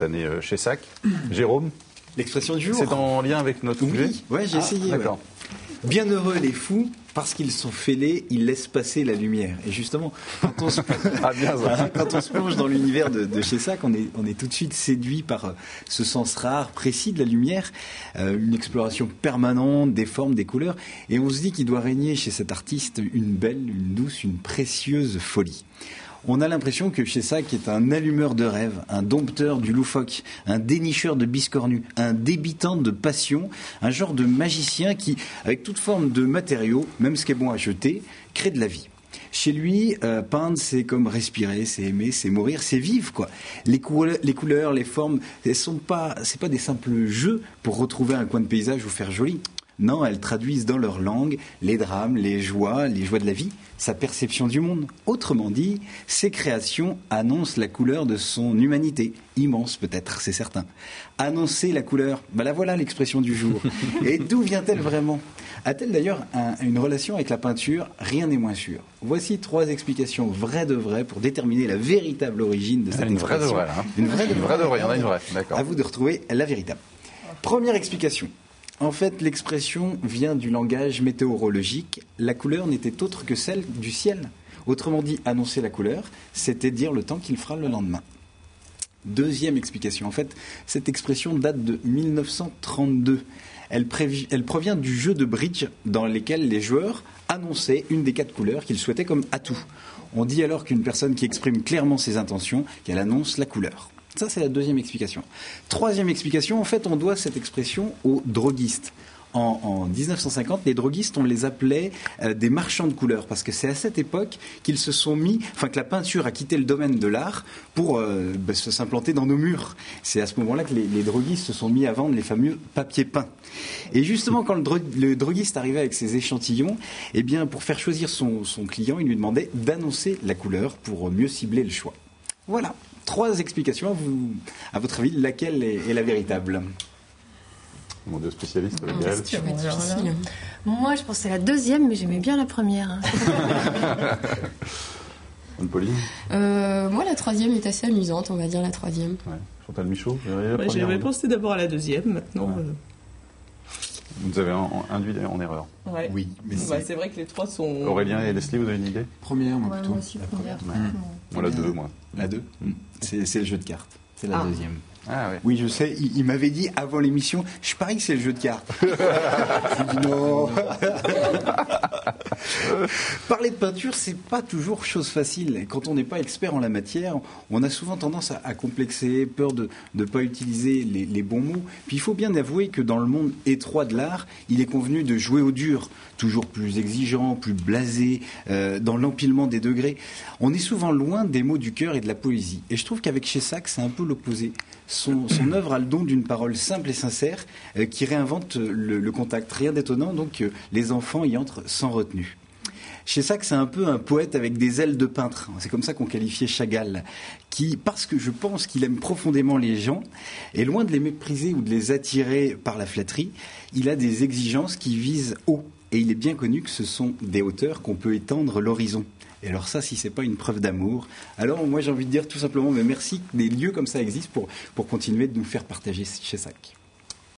dépanner chez Sac. Jérôme, L'expression du jour. c'est en lien avec notre sujet? Oui, ouais, j'ai essayé. D'accord. Ouais. Bienheureux les fous, parce qu'ils sont fêlés, ils laissent passer la lumière. Et justement, quand on se, quand on se plonge dans l'univers de chez Sac, on est tout de suite séduit par ce sens rare, précis de la lumière, une exploration permanente des formes, des couleurs, et on se dit qu'il doit régner chez cet artiste une belle, une douce, une précieuse folie. On a l'impression que chez Sac est un allumeur de rêves, un dompteur du loufoque, un dénicheur de biscornus, un débitant de passion, un genre de magicien qui, avec toute forme de matériaux, même ce qui est bon à jeter, crée de la vie. Chez lui, peindre, c'est comme respirer, c'est aimer, c'est mourir, c'est vivre, quoi. Les couleurs, les formes, c'est pas des simples jeux pour retrouver un coin de paysage ou faire joli. Non, elles traduisent dans leur langue les drames, les joies de la vie, sa perception du monde. Autrement dit, ses créations annoncent la couleur de son humanité. Immense peut-être, c'est certain. Annoncer la couleur, la voilà l'expression du jour. Et d'où vient-elle vraiment? A-t-elle d'ailleurs une relation avec la peinture? Rien n'est moins sûr. Voici 3 explications vraies de vraies pour déterminer la véritable origine de cette expression. Vraie de vraie, hein. Une vraie de vraie. Il y en a une vraie, d'accord. À vous de retrouver la véritable. Première explication. En fait, l'expression vient du langage météorologique. La couleur n'était autre que celle du ciel. Autrement dit, annoncer la couleur, c'était dire le temps qu'il fera le lendemain. Deuxième explication. En fait, cette expression date de 1932. Elle provient du jeu de bridge dans lequel les joueurs annonçaient une des 4 couleurs qu'ils souhaitaient comme atout. On dit alors qu'une personne qui exprime clairement ses intentions, qu'elle annonce la couleur. Ça, c'est la deuxième explication. Troisième explication, en fait, on doit cette expression aux droguistes. En 1950, les droguistes, on les appelait des marchands de couleurs, parce que c'est à cette époque qu'ils se sont mis, que la peinture a quitté le domaine de l'art pour s'implanter dans nos murs. C'est à ce moment-là que les droguistes se sont mis à vendre les fameux papiers peints. Et justement, quand le droguiste arrivait avec ses échantillons, eh bien, pour faire choisir son client, il lui demandait d'annoncer la couleur pour mieux cibler le choix. Voilà. 3 explications. À votre avis, laquelle est la véritable? Mon Dieu, spécialiste, Moi, je pensais la deuxième, mais j'aimais bien la première. Pauline? Moi, la troisième est assez amusante, on va dire la troisième. Ouais. Chantal Michaud? J'avais pensé d'abord à la deuxième, maintenant... Ouais. Vous nous avez induit en erreur. Ouais. Oui, mais c'est vrai que les 3 sont... Aurélien et Leslie, vous avez une idée? Première, moi, plutôt. Moi aussi, première. Moi, la 2, moi. La 2 C'est le jeu de cartes. C'est la deuxième. Ah oui. Oui, je sais, il m'avait dit avant l'émission, je parie que c'est le jeu de cartes. Je dis non. Parler de peinture, c'est pas toujours chose facile. Quand on n'est pas expert en la matière, on a souvent tendance à complexer, peur de ne pas utiliser les bons mots. Puis il faut bien avouer que dans le monde étroit de l'art, il est convenu de jouer au dur, toujours plus exigeant, plus blasé, dans l'empilement des degrés. On est souvent loin des mots du cœur et de la poésie. Et je trouve qu'avec chez Sac, c'est un peu l'opposé. Son œuvre a le don d'une parole simple et sincère qui réinvente le contact. Rien d'étonnant, donc les enfants y entrent sans retenue. Chez Sac, c'est un peu un poète avec des ailes de peintre. C'est comme ça qu'on qualifiait Chagall, parce que je pense qu'il aime profondément les gens, et loin de les mépriser ou de les attirer par la flatterie, il a des exigences qui visent haut. Et il est bien connu que ce sont des hauteurs qu'on peut étendre l'horizon. Et alors ça, si c'est pas une preuve d'amour, alors moi j'ai envie de dire tout simplement, mais merci que des lieux comme ça existent pour continuer de nous faire partager chez Sac.